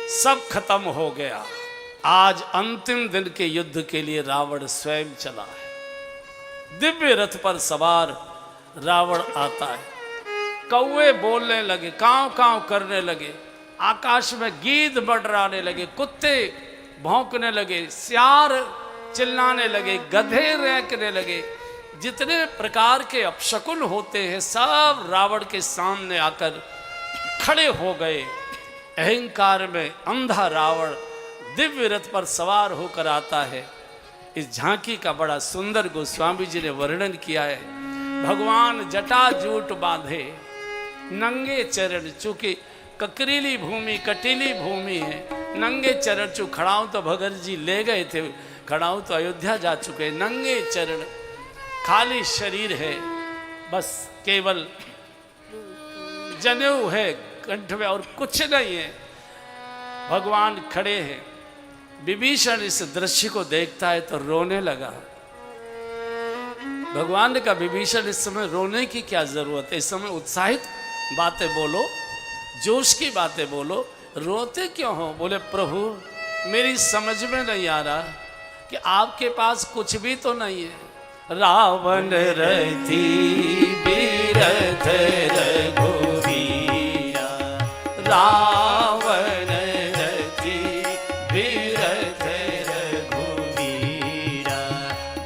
सब खत्म हो गया। आज अंतिम दिन के युद्ध के लिए रावण स्वयं चला है। दिव्य रथ पर सवार रावण आता है। कौवे बोलने लगे, कांव कांव करने लगे, आकाश में गीद बड़राने लगे, कुत्ते भौंकने लगे, सियार चिल्लाने लगे, गधे रैंकने लगे। जितने प्रकार के अपशकुन होते हैं सब रावण के सामने आकर खड़े हो गए। अहंकार में अंधा रावण दिव्य रथ पर सवार होकर आता है। इस झांकी का बड़ा सुंदर गोस्वामी जी ने वर्णन किया है। भगवान जटाजूट बांधे, नंगे चरण, चूंकि ककरीली भूमि कटीली भूमि है, नंगे चरण, चू खड़ाऊं तो भगत जी ले गए थे, खड़ाऊं तो अयोध्या जा चुके, नंगे चरण, खाली शरीर है, बस केवल जनेऊ है कंठ में और कुछ नहीं है। भगवान खड़े हैं। विभीषण इस दृश्य को देखता है तो रोने लगा। भगवान ने कहा, विभीषण इस समय रोने की क्या जरूरत है, इस समय उत्साहित बातें बोलो, जोश की बातें बोलो, रोते क्यों हो? बोले, प्रभु मेरी समझ में नहीं आ रहा कि आपके पास कुछ भी तो नहीं है। रावण रथी बिरथ रघुवीरा, रावण रथी बिरथ रघुवीरा,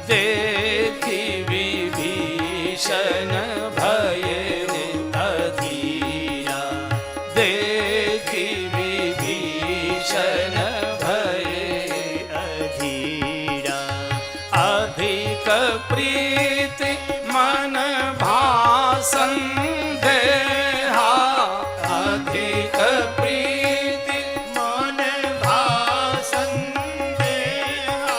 देखी विभीषण भय अधीरा, देखी विभीषण भय अधीरा, अधिक प्रीति मन भासन देहा, अधिक प्रीति मन भासन देहा,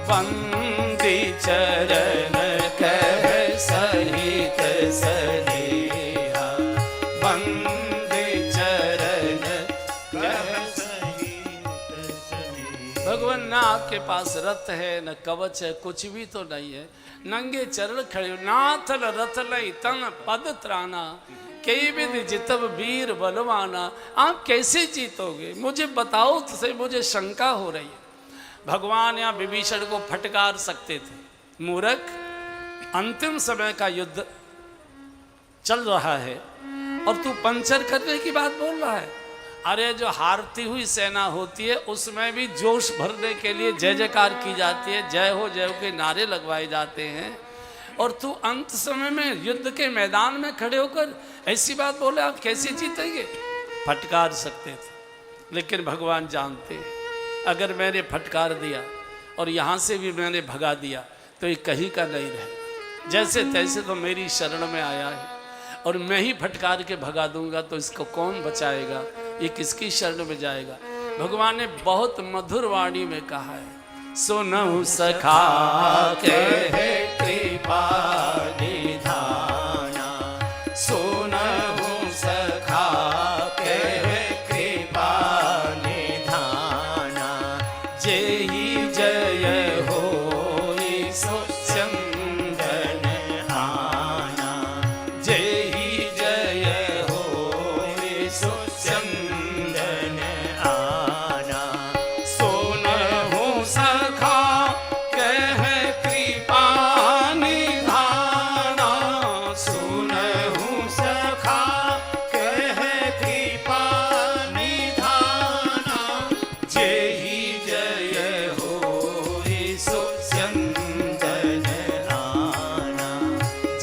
वंदी चरण कह सहित सनेहा, वंदी चरण कह सहित सनेहा। भगवान ना आपके पास रथ है न कवच है, कुछ भी तो नहीं है, नंगे चरण खड़े, नाथल रथ लई तन पद त्राना, कई विधि जितब वीर बलवाना। आप कैसे जीतोगे, मुझे बताओ तो सही, मुझे शंका हो रही है। भगवान यहाँ विभीषण को फटकार सकते थे। मूर्ख, अंतिम समय का युद्ध चल रहा है और तू पंचर करने की बात बोल रहा है। अरे जो हारती हुई सेना होती है उसमें भी जोश भरने के लिए जय जयकार की जाती है, जय हो के नारे लगवाए जाते हैं, और तू अंत समय में युद्ध के मैदान में खड़े होकर ऐसी बात बोले, आप कैसे जीतेंगे? फटकार सकते थे, लेकिन भगवान जानते हैं अगर मैंने फटकार दिया और यहाँ से भी मैंने भगा दिया तो ये कहीं का नहीं रहेगा। जैसे तैसे तो मेरी शरण में आया है और मैं ही फटकार के भगा दूंगा तो इसको कौन बचाएगा, ये किसकी शरण में जाएगा? भगवान ने बहुत मधुर वाणी में कहा है, सुनहु सखा कहे कृपा निधाना, सुनहु सखा कहे कृपा निधाना, जेहि जय होई सो चंदन आना, जेहि जय होई सो चंदन आना, सुनहु सखा कह कृपा निधाना, सुनहु सखा कह कृपा निधाना, जेहि जय होई सो चंदन आना,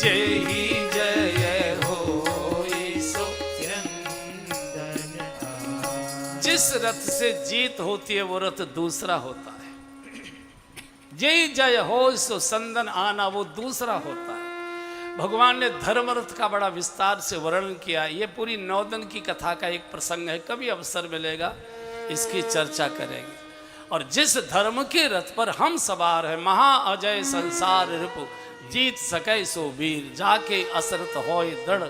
जेहि जय होई सो चंदन आना। जिस रथ से जीत होती है वो रथ दूसरा होता है। जय जय हो सो संदन आना वो दूसरा होता है। भगवान ने धर्म रथ का बड़ा विस्तार से वर्णन किया। ये पूरी 9 दिन की कथा का एक प्रसंग है, कभी अवसर मिलेगा इसकी चर्चा करेंगे। और जिस धर्म के रथ पर हम सवार हैं, महा अजय संसार रिपु, जीत सके सो वीर, जाके असरत होय दृढ़,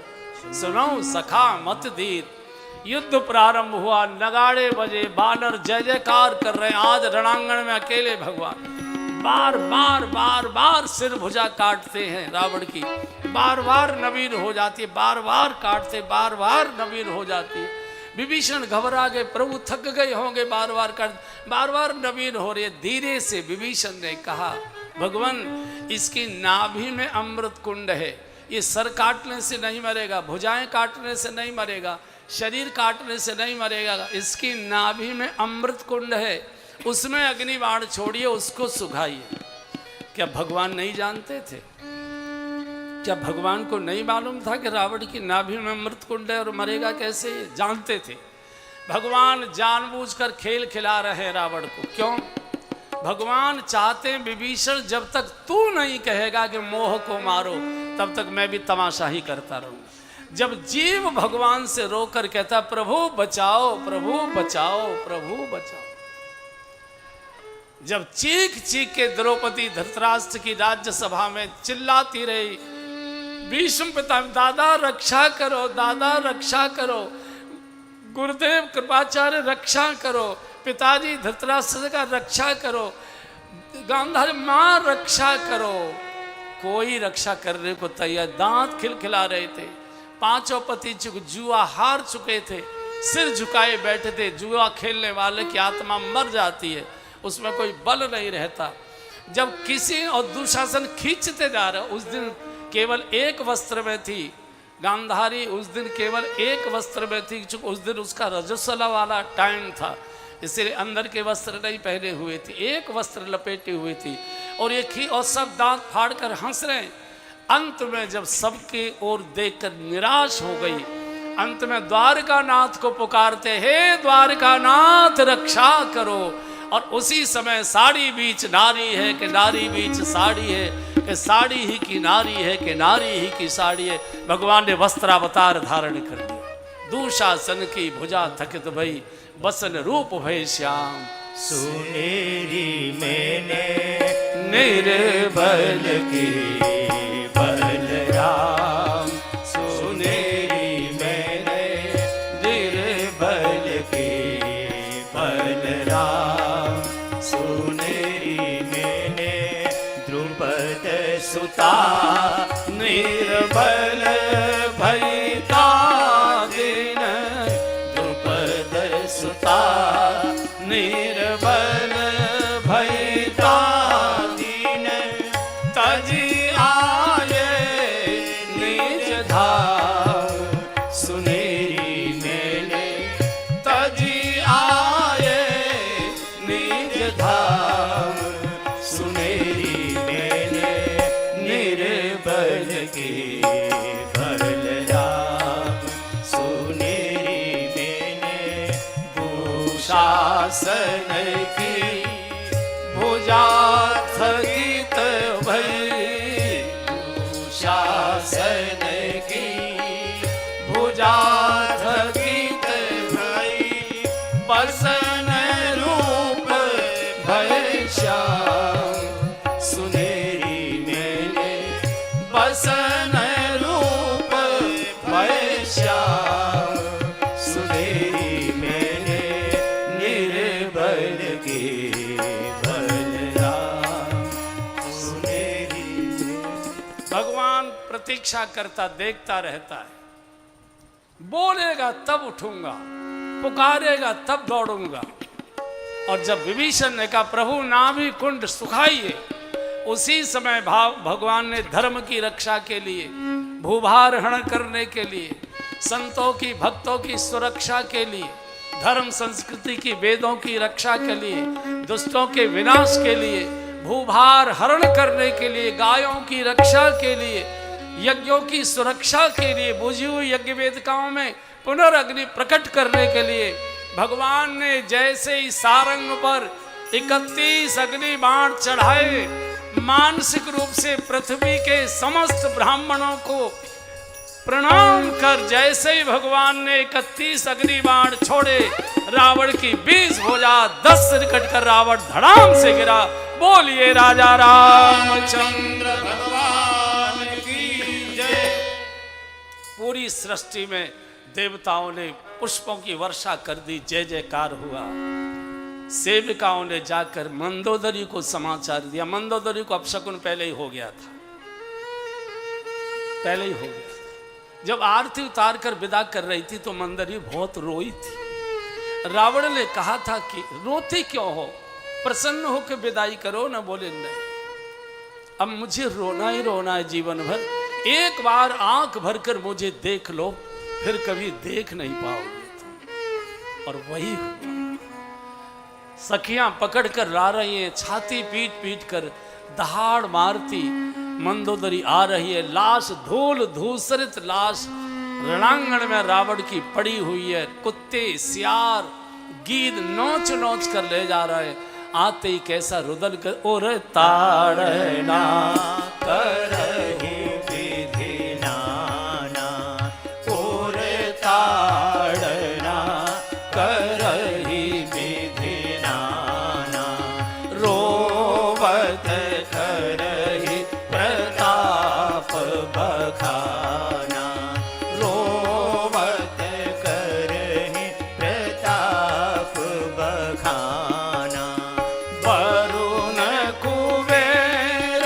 सुनो सखा मत धीर। युद्ध प्रारंभ हुआ, नगाड़े बजे, बानर जय जयकार कर रहे हैं। आज रणांगण में अकेले भगवान बार बार बार बार सिर भुजा काटते हैं रावण की, बार बार नवीन हो जाती है, बार बार काटते, बार बार नवीन हो जाती है। विभीषण घबरा गए, प्रभु थक गए होंगे, बार बार नवीन हो रही है। धीरे से विभीषण ने कहा, भगवान इसकी नाभि में अमृत कुंड है, ये सर काटने से नहीं मरेगा, भुजाएं काटने से नहीं मरेगा, शरीर काटने से नहीं मरेगा, इसकी नाभि में अमृत कुंड है, उसमें अग्नि बाण छोड़िए, उसको सुखाइए। क्या भगवान नहीं जानते थे? क्या भगवान को नहीं मालूम था कि रावण की नाभि में अमृत कुंड है और मरेगा कैसे? जानते थे। भगवान जानबूझकर खेल खिला रहे हैं रावण को। क्यों? भगवान चाहते हैं विभीषण, जब तक तू नहीं कहेगा कि मोह को मारो, तब तक मैं भी तमाशा ही करता रहूंगा। जब जीव भगवान से रोकर कहता प्रभु बचाओ, प्रभु बचाओ, प्रभु बचाओ, जब चीख चीख के द्रौपदी धृतराष्ट्र की राज्यसभा में चिल्लाती रही, भीष्म पिता दादा रक्षा करो, दादा रक्षा करो, गुरुदेव कृपाचार्य रक्षा करो, पिताजी धृतराष्ट्र का रक्षा करो, गांधारी मां रक्षा करो, कोई रक्षा करने को तैयार। दांत खिलखिला रहे थे, पांचों पति जुआ हार चुके थे, सिर झुकाए बैठे थे। जुआ खेलने वाले की आत्मा मर जाती है, उसमें कोई बल नहीं रहता। जब किसी और दुशासन खींचते जा रहे, उस दिन केवल एक वस्त्र में थी गांधारी, उस दिन केवल एक वस्त्र में थी, चूंकि उस दिन उसका रजस्वला वाला टाइम था, इसलिए अंदर के वस्त्र नहीं पहने हुए थी, एक वस्त्र लपेटे हुए थी। और ये और सब दांत फाड़ कर हंस रहे। अंत में जब सबके ओर देखकर निराश हो गई, अंत में द्वारकानाथ को पुकारते, हे द्वारकानाथ रक्षा करो। और उसी समय साड़ी बीच नारी है कि नारी बीच साड़ी है, कि साड़ी ही की नारी है कि नारी ही की साड़ी है। भगवान ने वस्त्रावतार धारण कर लिया। दुशासन की भुजा थकित भई, बसन रूप भय श्याम। सुनेरी मैंने निर्बल की बलराम, सुनेरी मैंने निर्बल की बलराम, सुनेरी मैंने द्रुपद सुता, निर्बल भयता दिन, द्रुपद सुता, निर्बल भयता दीन तजी आये निज धाम। सुनेरी मैंने तजी आये निज धाम। सुनेरी मैंने निर्बल के बलराम, सुनेरी मैंने शासन की भुजा थकित भई, शासन की भुजा थकित भई, बसन रूप भय श्याम। सुनेरी मैंने बसन रूप भय श्याम। सुनेरी मैंने निर्बल के बलराम, सुनेरी भगवान प्रतीक्षा करता देखता रहता है। बोलेगा तब उठूंगा, पुकारेगा तब दौड़ूंगा। और जब विभीषण ने कहा प्रभु नाभि कुंड सुखाइए, उसी समय भगवान ने धर्म की रक्षा के लिए, भूभार हरण करने के लिए, संतों की भक्तों की सुरक्षा के लिए, धर्म संस्कृति की वेदों की रक्षा के लिए, दुष्टों के विनाश के लिए, भूभार हरण करने के लिए, गायों की रक्षा के लिए, यज्ञों की सुरक्षा के लिए, बुझी हुई यज्ञ वेदिकाओं में पुनर्अग्नि प्रकट करने के लिए भगवान ने जैसे ही सारंग पर 31 अग्नि बाण चढ़ाए, मानसिक रूप से पृथ्वी के समस्त ब्राह्मणों को प्रणाम कर जैसे ही भगवान ने 31 अग्नि बाण छोड़े, रावण की 20 भुजा 10 सिर कटकर रावण धड़ाम से गिरा। बोलिए राजा रामचंद्र भगवान की जय। पूरी सृष्टि में देवताओं ने पुष्पों की वर्षा कर दी, जय जयकार हुआ। सेविकाओं ने जाकर मंदोदरी को समाचार दिया। मंदोदरी को अपशकुन पहले ही हो गया था, पहले ही हो गया। जब आरती उतार कर विदा कर रही थी तो मंदरी बहुत रोई थी। रावण ने कहा था कि रोते क्यों हो, प्रसन्न होकर विदाई करो ना। बोले नहीं, अब मुझे रोना ही रोना है जीवन भर, एक बार आंख भरकर मुझे देख लो, फिर कभी देख नहीं पाओगे तुम। और वही हुआ। सखियां पकड़ कर ला रही हैं, छाती पीट पीट कर दहाड़ मारती मंदोदरी आ रही है। लाश धूल धूसरित लाश रणांगण में रावण की पड़ी हुई है। कुत्ते सियार गीद नोच नोच कर ले जा रहे हैं। आते ही कैसा रुदल कर और ताड़ना करहि विधि नाना, और ताड़ना करहि विधि नाना, रोवत करहि प्रताप बखाना, रोवत करहि प्रताप बखाना। वरुण कुबेर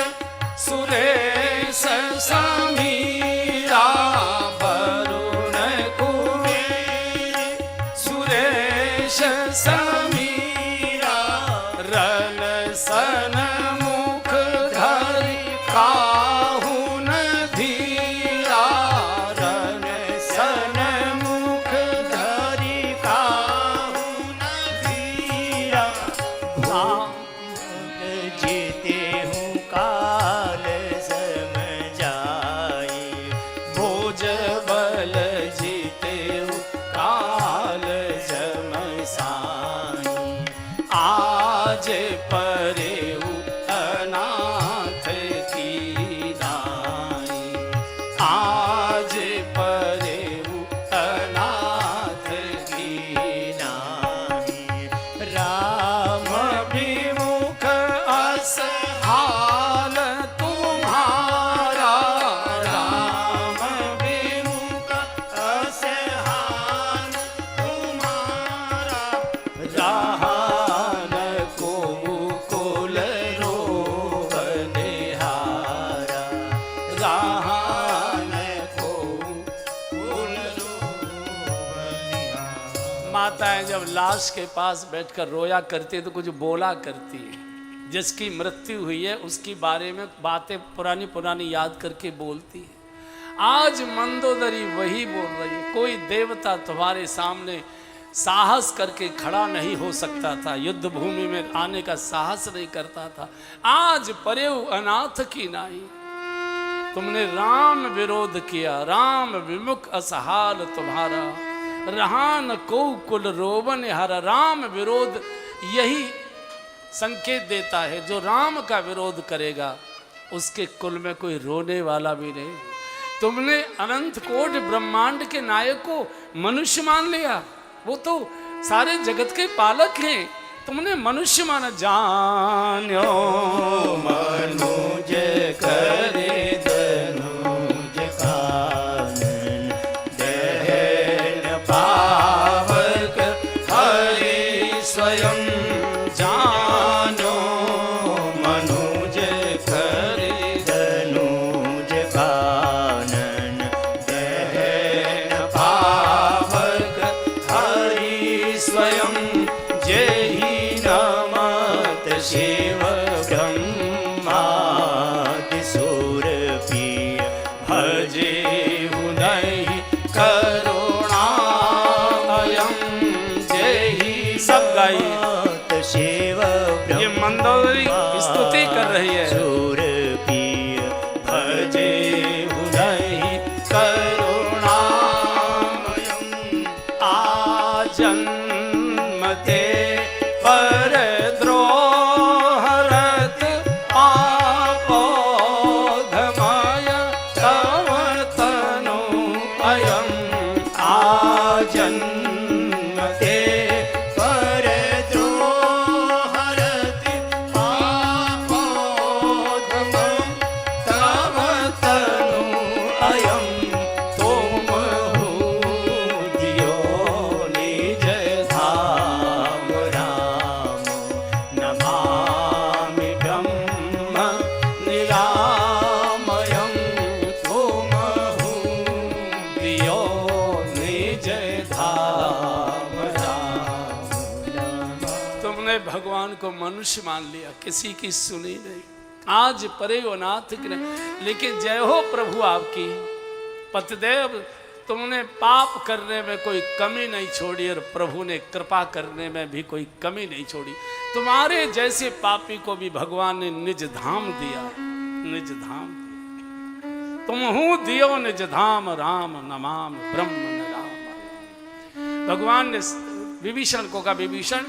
सुरेश समीरा, वरुण कुबेर सुरेश समीरा, रल सन मुख धरि काहू न धीरा, रल सन मुख धरि काहू न धीरा, जीते हूँ काल सम जाई, भोज बल जीते काल जम साई। आज परेऊ अनाथ की नाई, आज परेऊ अनाथ की नाई। राम विमुख असहाल तुम्हारा, राम विमुख असहान तुम्हारा, रहान को कुल रोवन हारा, रहान को कुल रोवनिहारा। माताएं जब लाश के पास बैठकर रोया करती है तो कुछ बोला करती है। जिसकी मृत्यु हुई है उसकी बारे में बातें पुरानी पुरानी याद करके बोलती है। आज मंदोदरी वही बोल रही है। कोई देवता तुम्हारे सामने साहस करके खड़ा नहीं हो सकता था, युद्ध भूमि में आने का साहस नहीं करता था। आज परेऊ अनाथ की नाई, तुमने राम विरोध किया, राम विमुख असहाल तुम्हारा, रहान को कुल रोवन हरा। राम विरोध यही संकेत देता है, जो राम का विरोध करेगा उसके कुल में कोई रोने वाला भी नहीं। तुमने अनंत कोटि ब्रह्मांड के नायक को मनुष्य मान लिया, वो तो सारे जगत के पालक हैं, तुमने मनुष्य माना। जान्यो मनुज करे धनुज कानन, दहन पावक हरि स्वयं। जानो मनुज करे धनुज कानन, दहन पावक हरि स्वयं। जेहि नमत शिव ब्रह्मादि सुरप्रिय, भजे नहीं करुणामयम। जेहि सब गाई, शिव ये मंदोदरी स्तुति कर रही है। सुरप्रिय, भजे नहीं करुणामयम। आजन्मते पर द्रोहरत पापोधमय तव तनु अयम। आजन्मते पर द्रोहरति पापोधमं, तव तनु अयं। तुम हो दियो निज धाम, उन्होंने भगवान को मनुष्य मान लिया, किसी की सुनी नहीं। आज परे हो नाथ की नहीं, लेकिन जय हो प्रभु आपकी। पतिदेव तुमने पाप करने में कोई कमी नहीं छोड़ी और प्रभु ने कृपा करने में भी कोई कमी नहीं छोड़ी। तुम्हारे जैसे पापी को भी भगवान ने निज धाम दिया, निज धाम। तुम हूँ दियो निज धाम, राम नमाम ब्रह्म न राम। भगवान ने विभीषण को कहा, विभीषण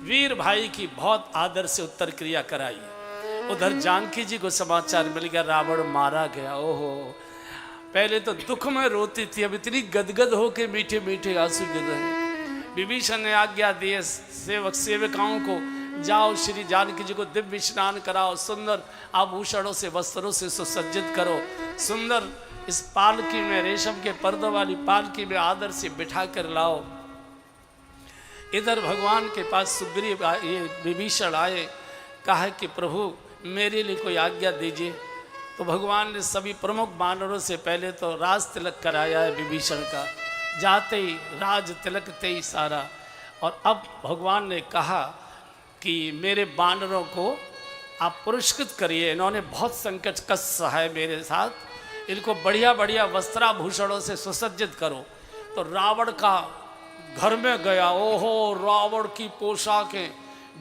वीर भाई की बहुत आदर से उत्तर क्रिया कराई। उधर जानकी जी को समाचार मिल गया, रावण मारा गया। ओहो, पहले तो दुख में रोती थी, अब इतनी गदगद हो के मीठे मीठे आंसू गिर रहे। विभीषण ने आज्ञा दी है सेवकाओं को, जाओ श्री जानकी जी को दिव्य स्नान कराओ, सुंदर आभूषणों से वस्त्रों से सुसज्जित करो, सुंदर इस पालकी में, रेशम के पर्दों वाली पालकी में आदर से बिठा कर लाओ। इधर भगवान के पास सुग्रीव ये विभीषण आए, कहा कि प्रभु मेरे लिए कोई आज्ञा दीजिए। तो भगवान ने सभी प्रमुख वानरों से पहले तो राज तिलक कराया है विभीषण का, जाते ही राज तिलक ते ही सारा। और अब भगवान ने कहा कि मेरे वानरों को आप पुरस्कृत करिए, इन्होंने बहुत संकट कष्ट सहा है मेरे साथ, इनको बढ़िया बढ़िया वस्त्राभूषणों से सुसज्जित करो। तो रावण का घर में गया, ओहो रावण की पोशाकें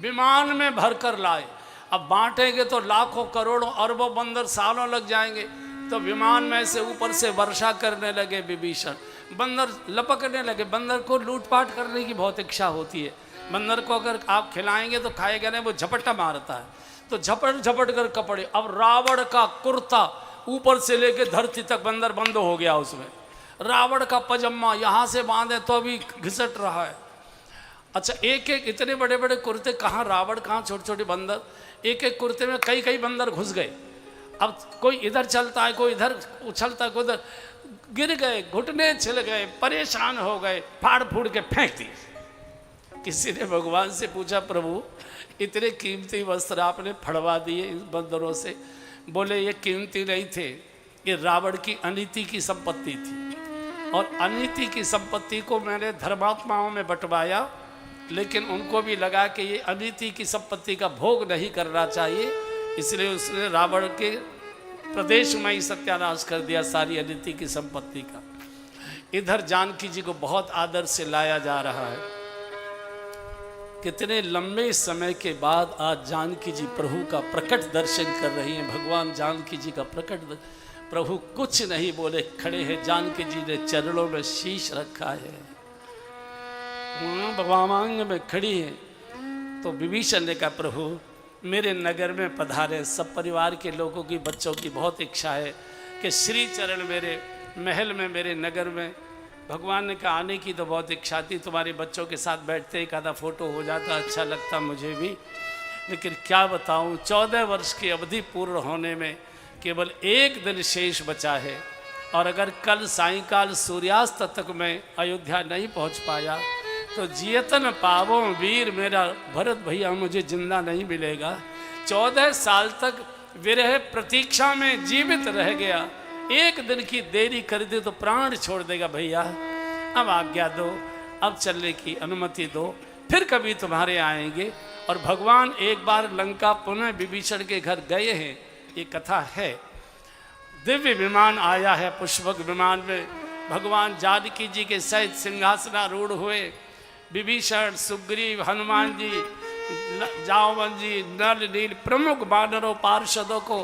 विमान में भरकर लाए। अब बांटेंगे तो लाखों करोड़ों अरबों बंदर सालों लग जाएंगे। तो विमान में से ऊपर से वर्षा करने लगे विभीषण, बंदर लपकने लगे। बंदर को लूटपाट करने की बहुत इच्छा होती है, बंदर को अगर आप खिलाएंगे तो खाएगा नहीं, वो झपट्टा मारता है। तो झपट झपट कर कपड़े, अब रावण का कुर्ता ऊपर से लेके धरती तक बंदर बंद हो गया उसमें। रावण का पजामा यहाँ से बांधे तो अभी घिसट रहा है। अच्छा, एक एक इतने बड़े बड़े कुर्ते, कहाँ रावण कहाँ छोटे छोटे बंदर, एक एक कुर्ते में कई कई बंदर घुस गए। अब कोई इधर चलता है, कोई इधर उछलता है, कोई उधर, गिर गए, घुटने छिल गए, परेशान हो गए, फाड़ फूड़ के फेंक दिए। किसी ने भगवान से पूछा, प्रभु इतने कीमती वस्त्र आपने फड़वा दिए इन बंदरों से? बोले ये कीमती नहीं थे, ये रावण की अनीति की संपत्ति थी, और अनीति की संपत्ति को मैंने धर्मात्माओं में बंटवाया, लेकिन उनको भी लगा कि ये अनीति की संपत्ति का भोग नहीं करना चाहिए, इसलिए उसने रावण के प्रदेश में ही सत्यानाश कर दिया सारी अनीति की संपत्ति का। इधर जानकी जी को बहुत आदर से लाया जा रहा है। कितने लंबे समय के बाद आज जानकी जी प्रभु का प्रकट दर्शन कर रही हैं। भगवान जानकी जी का प्रकट, प्रभु कुछ नहीं बोले, खड़े हैं। जानकी जी ने चरणों में शीश रखा है, वामांग में खड़ी है। तो विभीषण ने कहा, प्रभु मेरे नगर में पधारे, सब परिवार के लोगों की, बच्चों की बहुत इच्छा है कि श्री चरण मेरे महल में, मेरे नगर में। भगवान ने कहा आने की तो बहुत इच्छा थी, तुम्हारे बच्चों के साथ बैठते एक आधा फोटो हो जाता, अच्छा लगता मुझे भी, लेकिन क्या बताऊं, 14 वर्ष की अवधि पूर्ण होने में केवल एक दिन शेष बचा है, और अगर कल सायंकाल सूर्यास्त तक मैं अयोध्या नहीं पहुंच पाया तो जियतन पावों वीर मेरा भरत भैया मुझे जिंदा नहीं मिलेगा। 14 साल तक विरह प्रतीक्षा में जीवित रह गया, एक दिन की देरी कर दी तो प्राण छोड़ देगा भैया। अब आज्ञा दो, अब चलने की अनुमति दो, फिर कभी तुम्हारे आएंगे। और भगवान एक बार लंका पुनः विभीषण के घर गए हैं, ये कथा है। दिव्य विमान आया है, पुष्पक विमान में भगवान जानकी जी के सहित सिंहासनारूढ़ हुए। विभीषण, सुग्रीव, हनुमान जी, जामवन जी, नल नील प्रमुख वानरों पार्षदों को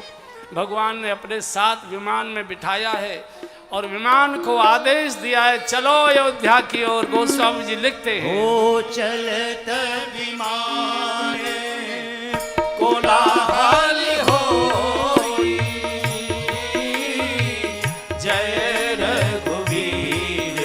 भगवान ने अपने साथ विमान में बिठाया है, और विमान को आदेश दिया है चलो अयोध्या की ओर। गोस्वामी जी लिखते हैं, ओ चलत विमान कोलाहल होई, जय रघुवीर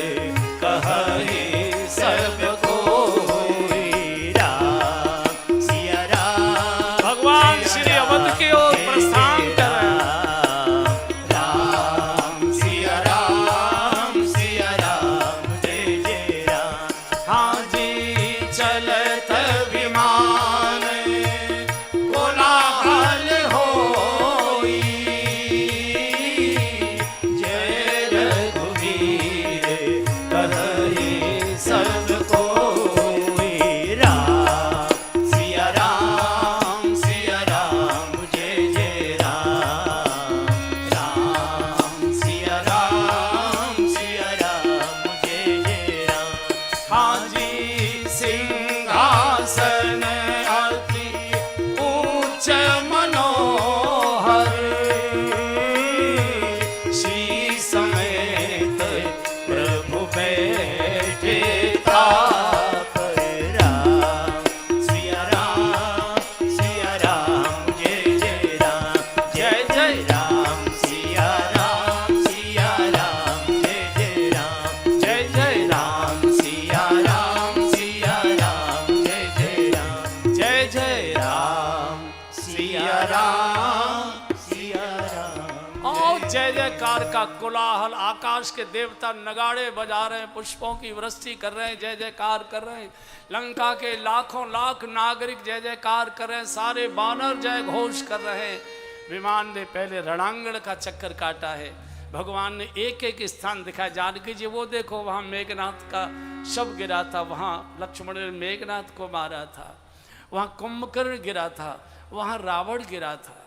कहहि सब कोई, राम सिया राम। भगवान श्री अवध की ओर प्रस्थान कर रहे हैं। राम सिया राम, सिया राम जय जय राम। हाँ जी चलत राम सिया राम। और जय जयकार का कोलाहल, आकाश के देवता नगाड़े बजा रहे हैं, पुष्पों की वृष्टि कर रहे हैं, जय जयकार कर रहे हैं। लंका के लाखों लाख नागरिक जय जयकार कर रहे हैं, सारे बानर जय घोष कर रहे हैं। विमान ने पहले रणांगण का चक्कर काटा है, भगवान ने एक एक स्थान दिखाया। जानकी जी वो देखो, वहाँ मेघनाथ का शव गिरा था, वहाँ लक्ष्मण ने मेघनाथ को मारा था, वहाँ कुंभकर्ण गिरा था, वहाँ रावण गिरा था।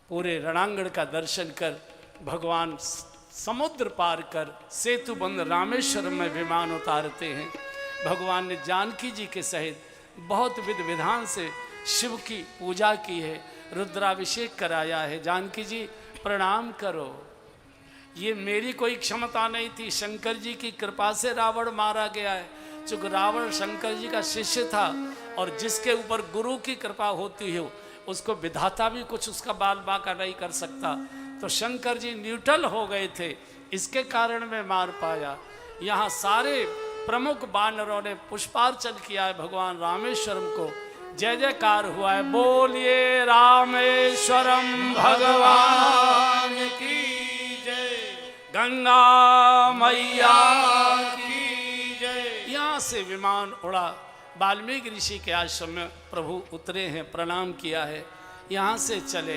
पूरे रणांगण का दर्शन कर भगवान समुद्र पार कर सेतु बंद रामेश्वरम में विमान उतारते हैं। भगवान ने जानकी जी के सहित बहुत विधि विधान से शिव की पूजा की है, रुद्राभिषेक कराया है। जानकी जी प्रणाम करो, ये मेरी कोई क्षमता नहीं थी, शंकर जी की कृपा से रावण मारा गया है। चूंकि रावण शंकर जी का शिष्य था और जिसके ऊपर गुरु की कृपा होती है उसको विधाता भी कुछ उसका बाल बाका नहीं कर सकता। तो शंकर जी न्यूट्रल हो गए थे, इसके कारण मैं मार पाया। यहाँ सारे प्रमुख बानरों ने पुष्पार्चन किया है भगवान रामेश्वरम को, जय जयकार हुआ है। बोलिए रामेश्वरम भगवान की जय, गंगा मैया की जय। यहाँ से विमान उड़ा, वाल्मीकि ऋषि के आश्रम में प्रभु उतरे हैं, प्रणाम किया है। यहाँ से चले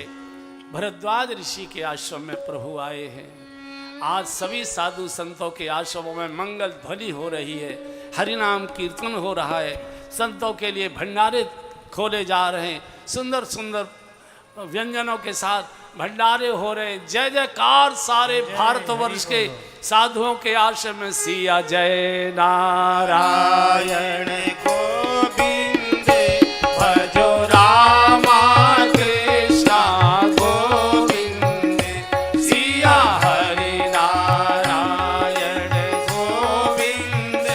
भरद्वाज ऋषि के आश्रम में प्रभु आए हैं। आज सभी साधु संतों के आश्रमों में मंगल ध्वनि हो रही है, हरिनाम कीर्तन हो रहा है, संतों के लिए भंडारे खोले जा रहे हैं, सुंदर सुंदर व्यंजनों के साथ भंडारे हो रहे हैं। जय जयकार सारे भारतवर्ष के साधुओं के आश्रम में सिया जय नारायण गोविंद भजो रामा कृष्णा गोविंद सिया हरि नारायण गोविंद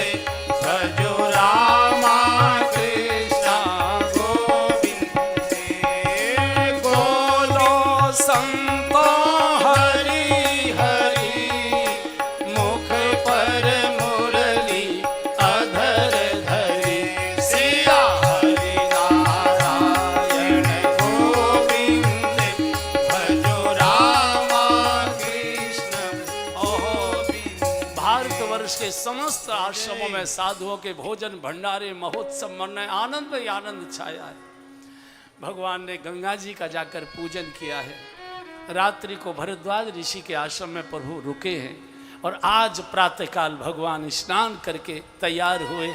भजो रामा कृष्णा गोविंद। बोलो संतो हरि हरि मुख पर मुरली अधर धरी सिया हरि नारायण गोविंद भजो रामा कृष्ण गोविंद। भारतवर्ष के समस्त आश्रमों में साधुओं के भोजन भंडारे महोत्सव मन आनंद ही आनंद छाया है। भगवान ने गंगा जी का जाकर पूजन किया है। रात्रि को भरद्वाज ऋषि के आश्रम में प्रभु रुके हैं और आज प्रातःकाल भगवान स्नान करके तैयार हुए,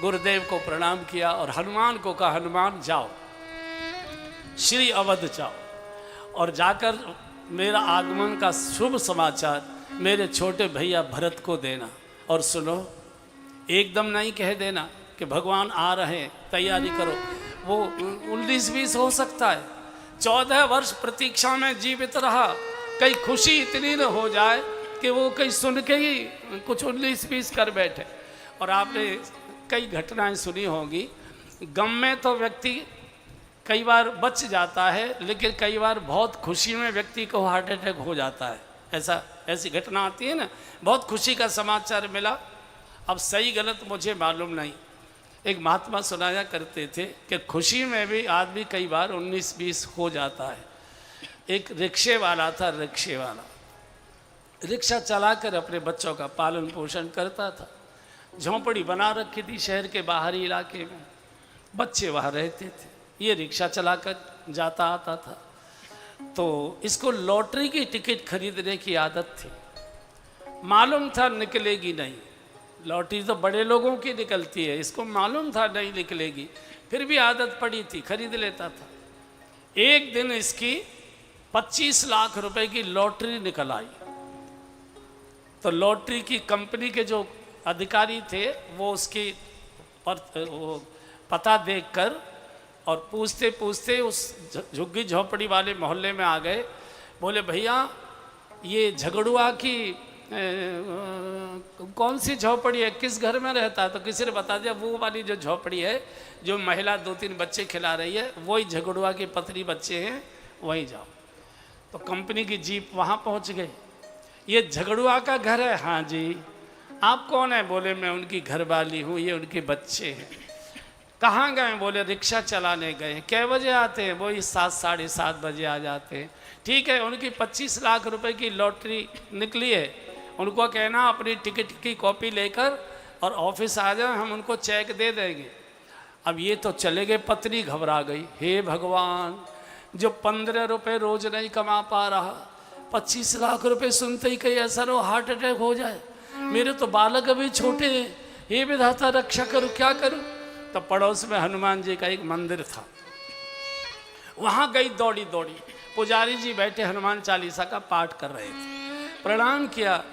गुरुदेव को प्रणाम किया और हनुमान को कहा हनुमान जाओ श्री अवध जाओ और जाकर मेरा आगमन का शुभ समाचार मेरे छोटे भैया भरत को देना। और सुनो, एकदम नहीं कह देना कि भगवान आ रहे हैं, तैयारी करो। वो 19-20 हो सकता है, 14 वर्ष प्रतीक्षा में जीवित रहा, कहीं खुशी इतनी न हो जाए कि वो कहीं सुन के ही कुछ 19-20 कर बैठे। और आपने कई घटनाएं सुनी होंगी, गम में तो व्यक्ति कई बार बच जाता है, लेकिन कई बार बहुत खुशी में व्यक्ति को हार्ट अटैक हो जाता है। ऐसी घटना आती है ना, बहुत खुशी का समाचार मिला, अब सही गलत मुझे मालूम नहीं, एक महात्मा सुनाया करते थे कि खुशी में भी आदमी कई बार 19-20 हो जाता है। एक रिक्शे वाला था, रिक्शे वाला रिक्शा चलाकर अपने बच्चों का पालन पोषण करता था। झोंपड़ी बना रखी थी शहर के बाहरी इलाके में, बच्चे वहाँ रहते थे, ये रिक्शा चलाकर जाता आता था। तो इसको लॉटरी की टिकट खरीदने की आदत थी, मालूम था निकलेगी नहीं, लॉटरी तो बड़े लोगों की निकलती है, इसको मालूम था नहीं निकलेगी, फिर भी आदत पड़ी थी, खरीद लेता था। एक दिन इसकी 25 लाख रुपए की लॉटरी निकल आई। तो लॉटरी की कंपनी के जो अधिकारी थे वो उसकी वो पता देखकर और पूछते पूछते उस झुग्गी झोपड़ी वाले मोहल्ले में आ गए। बोले भैया ये झगड़ुआ की कौन सी झोपड़ी है, किस घर में रहता है? तो किसी ने बता दिया वो वाली जो झोपड़ी है जो महिला 2-3 बच्चे खिला रही है, वही झगड़ुआ के पत्नी बच्चे हैं, वहीं जाओ। तो कंपनी की जीप वहाँ पहुँच गई। ये झगड़ुआ का घर है? हाँ जी। आप कौन है? बोले मैं उनकी घरवाली हूँ, ये उनके बच्चे हैं। कहाँ गए? बोले रिक्शा चलाने गए। कै बजे आते हैं? वही 7 साढ़े 7 बजे आ जाते हैं। ठीक है, उनकी 25 लाख रुपए की लॉटरी निकली है। उनको कहना अपनी टिकट की कॉपी लेकर और ऑफिस आ जाए, हम उनको चेक दे देंगे। अब ये तो चले गए, पत्नी घबरा गई, हे भगवान, जो 15 रुपये रोज नहीं कमा पा रहा, 25 लाख रुपए सुनते ही कहीं ऐसा हो हार्ट अटैक हो जाए, मेरे तो बालक अभी छोटे हैं, हे विधाता रक्षा करूं, क्या करूं? तो पड़ोस में हनुमान जी का एक मंदिर था, वहां गई दौड़ी दौड़ी। पुजारी जी बैठे हनुमान चालीसा का पाठ कर रहे थे। प्रणाम किया,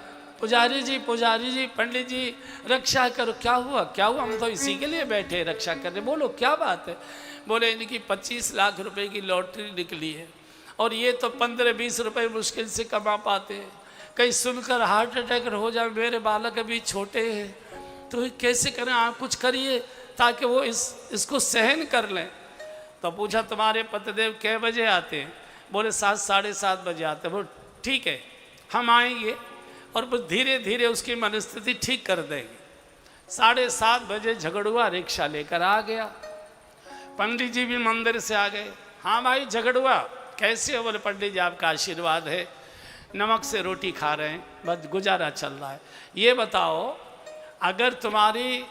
पुजारी जी पंडित जी रक्षा करो। क्या हुआ क्या हुआ? हम तो इसी के लिए बैठे रक्षा करने। बोलो क्या बात है? बोले इनकी 25 लाख रुपए की लॉटरी निकली है और ये तो 15-20 रुपए मुश्किल से कमा पाते हैं, कहीं सुनकर हार्ट अटैक हो जाए, मेरे बालक अभी छोटे हैं, तो कैसे करें? आप कुछ करिए ताकि वो इसको सहन कर लें। तो पूछा तुम्हारे पतिदेव कै बजे आते हैं? बोले 7 साढ़े 7 बजे आते हैं। बोले ठीक है, हम आएंगे और धीरे धीरे उसकी मनस्थिति ठीक कर देंगे। 7:30 बजे झगड़ुआ रिक्शा लेकर आ गया। पंडित जी भी मंदिर से आ गए। हाँ भाई झगड़ुआ कैसे हो? बोले पंडित जी आपका आशीर्वाद है, नमक से रोटी खा रहे हैं, बस गुजारा चल रहा है। ये बताओ अगर तुम्हारी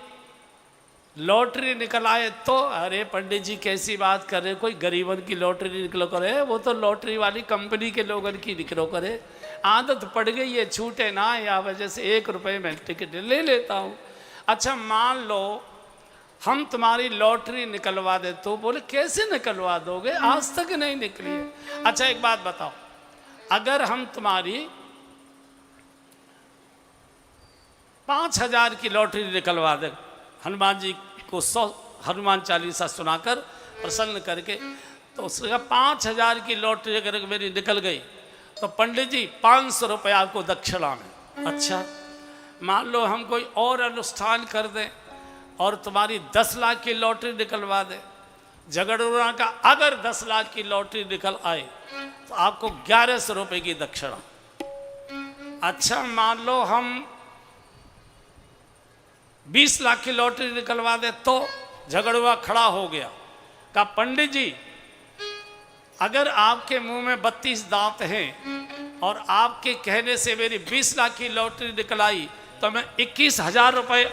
लॉटरी निकल आए तो? अरे पंडित जी कैसी बात कर रहे, कोई गरीबन की लॉटरी निकलो करे, वो तो लॉटरी वाली कंपनी के लोगों की निकलो करे, आदत पड़ गई है, छूटे ना या वजह से 1 रुपये में टिकट ले लेता हूँ। अच्छा मान लो हम तुम्हारी लॉटरी निकलवा दे तो? बोले कैसे निकलवा दोगे, आज तक नहीं निकली है। अच्छा एक बात बताओ, अगर हम तुम्हारी 5,000 की लॉटरी निकलवा दे, हनुमान जी को 100 हनुमान चालीसा सुनाकर प्रसन्न करके, तो उसने कहा 5,000 की लॉटरी अगर मेरी निकल गई तो पंडित जी 500 रुपये आपको दक्षिणा में। अच्छा मान लो हम कोई और अनुष्ठान कर दें और तुम्हारी 10 लाख की लॉटरी निकलवा दे, झगड़ुआ का अगर 10 लाख की लॉटरी निकल आए तो आपको 1100 रुपये की दक्षिणा। अच्छा मान लो हम 20 लाख की लॉटरी निकलवा दे तो? झगड़ुआ खड़ा हो गया, कहा पंडित जी अगर आपके मुंह में 32 दांत हैं और आपके कहने से मेरी 20 लाख की लॉटरी निकल आई तो मैं 21,000 रुपये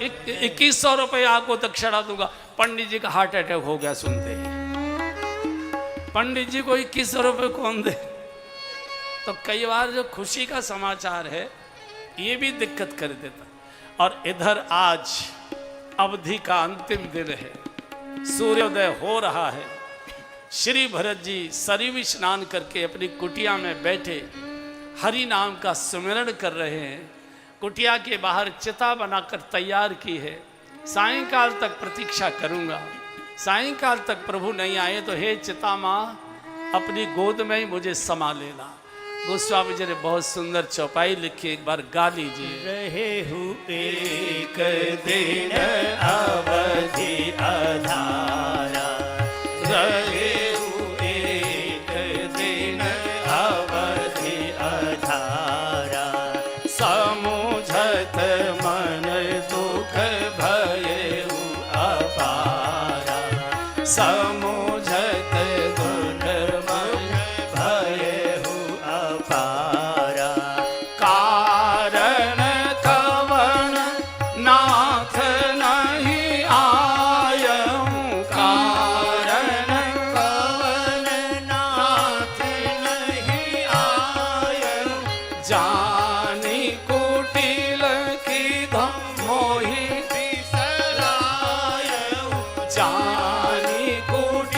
2100 रुपये आपको दक्षिणा दूंगा। पंडित जी का हार्ट अटैक हो गया सुनते ही। पंडित जी को 2100 रुपये कौन दे? तो कई बार जो खुशी का समाचार है ये भी दिक्कत कर देता। और इधर आज अवधि का अंतिम दिन है, सूर्योदय हो रहा है। श्री भरत जी सरयू स्नान करके अपनी कुटिया में बैठे हरि नाम का सुमिरन कर रहे हैं। कुटिया के बाहर चिता बनाकर तैयार की है, सायंकाल तक प्रतीक्षा करूंगा, सायंकाल तक प्रभु नहीं आए तो हे चिता माँ अपनी गोद में ही मुझे समा लेना। गोस्वामी जी ने बहुत सुंदर चौपाई लिखी, एक बार गा लीजिए। रहे हुए एक दिन अवधि अधारा, रहे हुए एक दिन अवधि अधारा, समुझत मन दुख भयउ अपारा, समुझत दुख मन भयउ अपारा, कारण कवन नाथ नहीं आयऊं, कारण कवन नाथ नहीं आयऊं, जानी कुटिल की धम मोहि बिसरायऊं, जानी कुटिल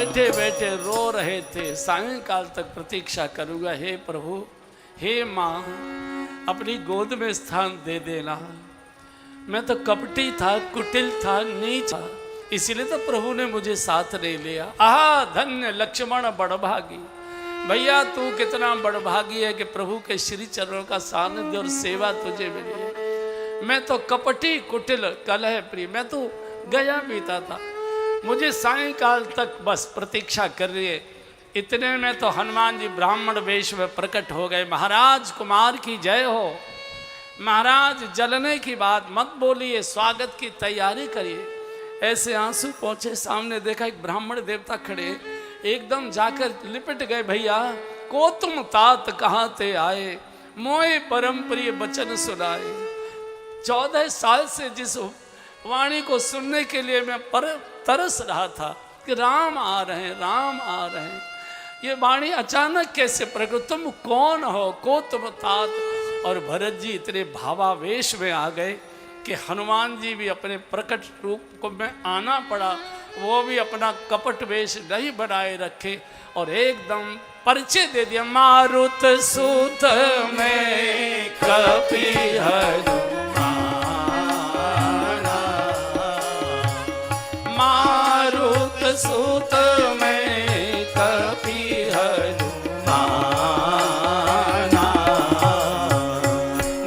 बैठे बैठे रो रहे थे, सायंकाल तक प्रतीक्षा करूंगा। हे प्रभु, हे माँ, अपनी गोद में स्थान दे देना। मैं तो कपटी था, कुटिल था, नीच था, इसीलिए तो प्रभु ने मुझे साथ नहीं लिया। आहा धन्य लक्ष्मण बड़भागी। भैया तू कितना बड़भागी है कि प्रभु के श्री चरणों का सानिध्य और सेवा तुझे मिली है। मैं तो कपटी कुटिल कलह प्रिय, मैं तो गया बीता था, मुझे सायंकाल तक बस प्रतीक्षा कर रही है। इतने में तो हनुमान जी ब्राह्मण वेश में प्रकट हो गए। महाराज कुमार की जय हो। महाराज जलने की बात मत बोलिए, स्वागत की तैयारी करिए। ऐसे आंसू पहुंचे, सामने देखा एक ब्राह्मण देवता खड़े, एकदम जाकर लिपट गए। भैया को तुम तात कहाँ ते आए, मोए परम प्रिय वचन सुनाए। 14 साल से जिस वाणी को सुनने के लिए मैं तरस रहा था कि राम आ रहे हैं, राम आ रहे हैं, ये वाणी अचानक कैसे प्रकट, तुम कौन हो, को तुम तात। और भरत जी इतने भावावेश में आ गए कि हनुमान जी भी अपने प्रकट रूप को में आना पड़ा, वो भी अपना कपट वेश नहीं बनाए रखे और एकदम परिचय दे दिया। मारुत सूत में कपि मारुत सूत में कपि हनुमाना,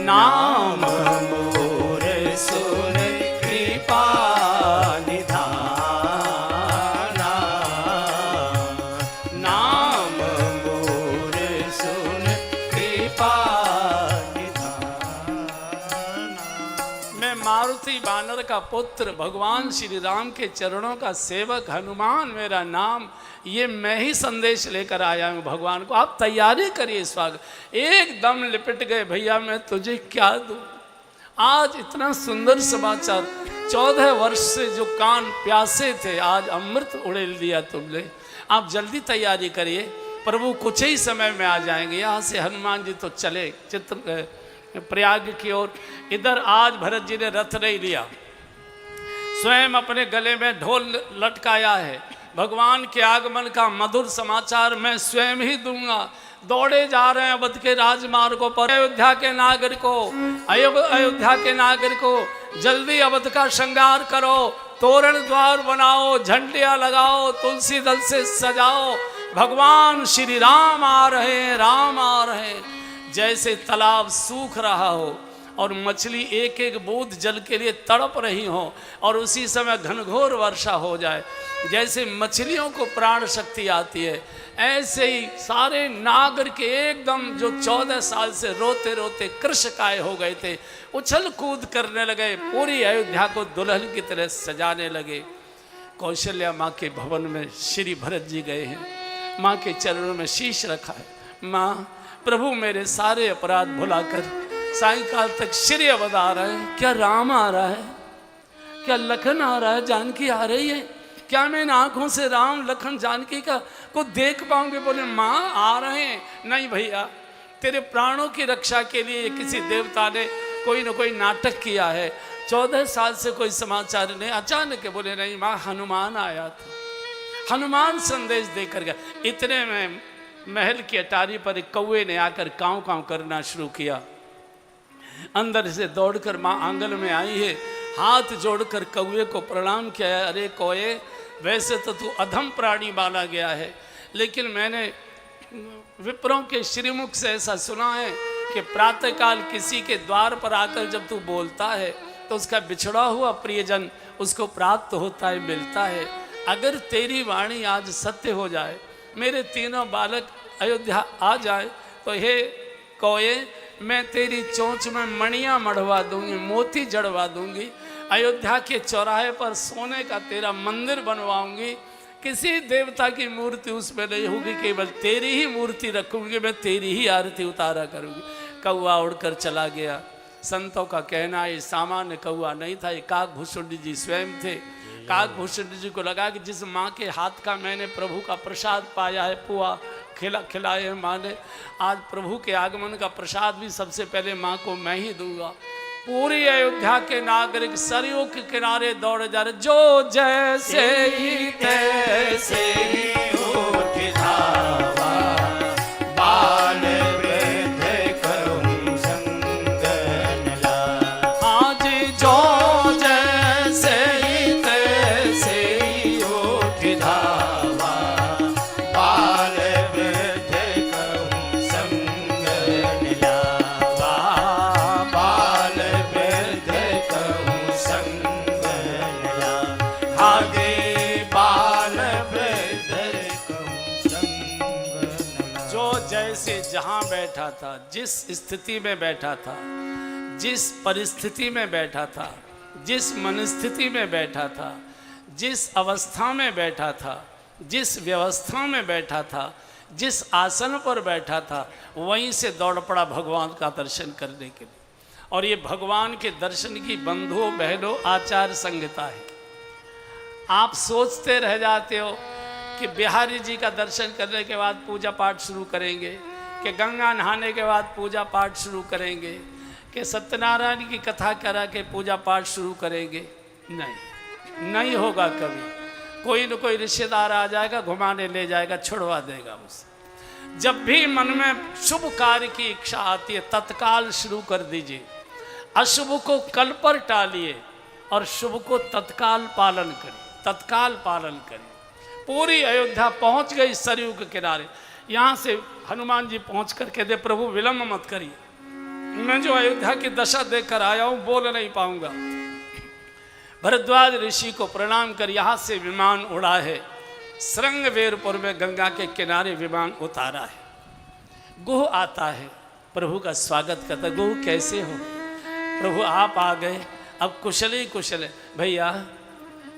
नाम मोर सुन कृपा निधाना, नाम मोर सुन कृपा निधाना। मैं मारुति बानर का पुत्र, भगवान श्री राम के चरणों का सेवक, हनुमान मेरा नाम, ये मैं ही संदेश लेकर आया हूँ भगवान को। आप तैयारी करिए स्वागत। एकदम लिपट गए। भैया मैं तुझे क्या दूँ, आज इतना सुंदर समाचार। 14 वर्ष से जो कान प्यासे थे, आज अमृत उड़ेल दिया तुमने। आप जल्दी तैयारी करिए, प्रभु कुछ ही समय में आ जाएंगे। यहाँ से हनुमान जी तो चले प्रयाग की ओर। इधर आज भरत जी ने रथ नहीं लिया, स्वयं अपने गले में ढोल लटकाया है। भगवान के आगमन का मधुर समाचार मैं स्वयं ही दूंगा। दौड़े जा रहे हैं अवध के राजमार्गों पर। अयोध्या के नागरिकों, जल्दी अवध का श्रृंगार करो, तोरण द्वार बनाओ, झंडियां लगाओ, तुलसी दल से सजाओ। भगवान श्री राम आ रहे हैं, राम आ रहे हैं। जैसे तालाब सूख रहा हो और मछली एक एक बूंद जल के लिए तड़प रही हो और उसी समय घनघोर वर्षा हो जाए, जैसे मछलियों को प्राण शक्ति आती है, ऐसे ही सारे नागर के एकदम जो 14 साल से रोते रोते कृशकाय हो गए थे, उछल कूद करने लगे, पूरी अयोध्या को दुल्हन की तरह सजाने लगे। कौशल्या माँ के भवन में श्री भरत जी गए हैं, माँ के चरणों में शीश रखा है। माँ, प्रभु मेरे सारे अपराध भुलाकर सायंकाल तक श्री अवध आ रहे हैं। क्या राम आ रहा है, क्या लखन आ रहा है, जानकी आ रही है, क्या मैं इन आंखों से राम लखन जानकी का को देख पाऊंगी? बोले माँ आ रहे हैं। नहीं भैया, तेरे प्राणों की रक्षा के लिए किसी देवता ने कोई न कोई नाटक किया है। 14 साल से कोई समाचार नहीं। अचानक बोले नहीं माँ, हनुमान आया था, हनुमान संदेश देकर गया। इतने में महल की अटारी पर एक कौवे ने आकर काँव काँव करना शुरू किया। अंदर से दौड़कर माँ आंगन में आई है, हाथ जोड़कर कौवे को प्रणाम किया है। अरे कौवे, वैसे तो तू अधम प्राणी माना गया है, लेकिन मैंने विप्रों के श्रीमुख से ऐसा सुना है कि प्रातःकाल किसी के द्वार पर आकर जब तू बोलता है तो उसका बिछड़ा हुआ प्रियजन उसको प्राप्त होता है, मिलता है। अगर तेरी वाणी आज सत्य हो जाए, मेरे तीनों बालक अयोध्या आ जाए, तो हे कौवे, मैं तेरी चोंच में मणियाँ मढ़वा दूंगी, मोती जड़वा दूंगी, अयोध्या के चौराहे पर सोने का तेरा मंदिर बनवाऊंगी। किसी देवता की मूर्ति उसमें नहीं होगी, केवल तेरी ही मूर्ति रखूंगी, मैं तेरी ही आरती उतारा करूंगी। कौवा उड़कर चला गया। संतों का कहना है सामान्य कौवा नहीं था, ये काकभूषुंडी जी स्वयं थे। काकभूषुंडी जी को लगा कि जिस माँ के हाथ का मैंने प्रभु का प्रसाद पाया है, पुआ खिलाए हैं माँ ने, आज प्रभु के आगमन का प्रसाद भी सबसे पहले माँ को मैं ही दूंगा। पूरी अयोध्या के नागरिक सरयू के किनारे दौड़े जा रहे, जो जैसे ही तैसे ही से जहां बैठा था, जिस स्थिति में बैठा था, जिस परिस्थिति में बैठा था, जिस मनस्थिति में बैठा था, जिस अवस्था में बैठा था, जिस व्यवस्था में बैठा था, जिस आसन पर बैठा था, वहीं से दौड़ पड़ा भगवान का दर्शन करने के लिए। और ये भगवान के दर्शन की बंधुओं बहनों आचार संहिता है। आप सोचते रह जाते हो कि बिहारी जी का दर्शन करने के बाद पूजा पाठ शुरू करेंगे, कि गंगा नहाने के बाद पूजा पाठ शुरू करेंगे, कि सत्यनारायण की कथा करा के पूजा पाठ शुरू करेंगे। नहीं होगा कभी। कोई न कोई रिश्तेदार आ जाएगा, घुमाने ले जाएगा, छुड़वा देगा उसे। जब भी मन में शुभ कार्य की इच्छा आती है तत्काल शुरू कर दीजिए। अशुभ को कल पर टालिए और शुभ को तत्काल पालन करिए, तत्काल पालन करिए। पूरी अयोध्या पहुंच गई सरयू के किनारे। यहाँ से हनुमान जी पहुंच कर के दे प्रभु विलंब मत करिए, मैं जो अयोध्या की दशा देखकर आया हूँ बोल नहीं पाऊंगा। भरद्वाज ऋषि को प्रणाम कर यहाँ से विमान उड़ा है, श्रृंगवेरपुर में गंगा के किनारे विमान उतारा है। गुह आता है, प्रभु का स्वागत करता। गुह कैसे हो प्रभु, आप आ गए, अब कुशल ही कुशल है। भैया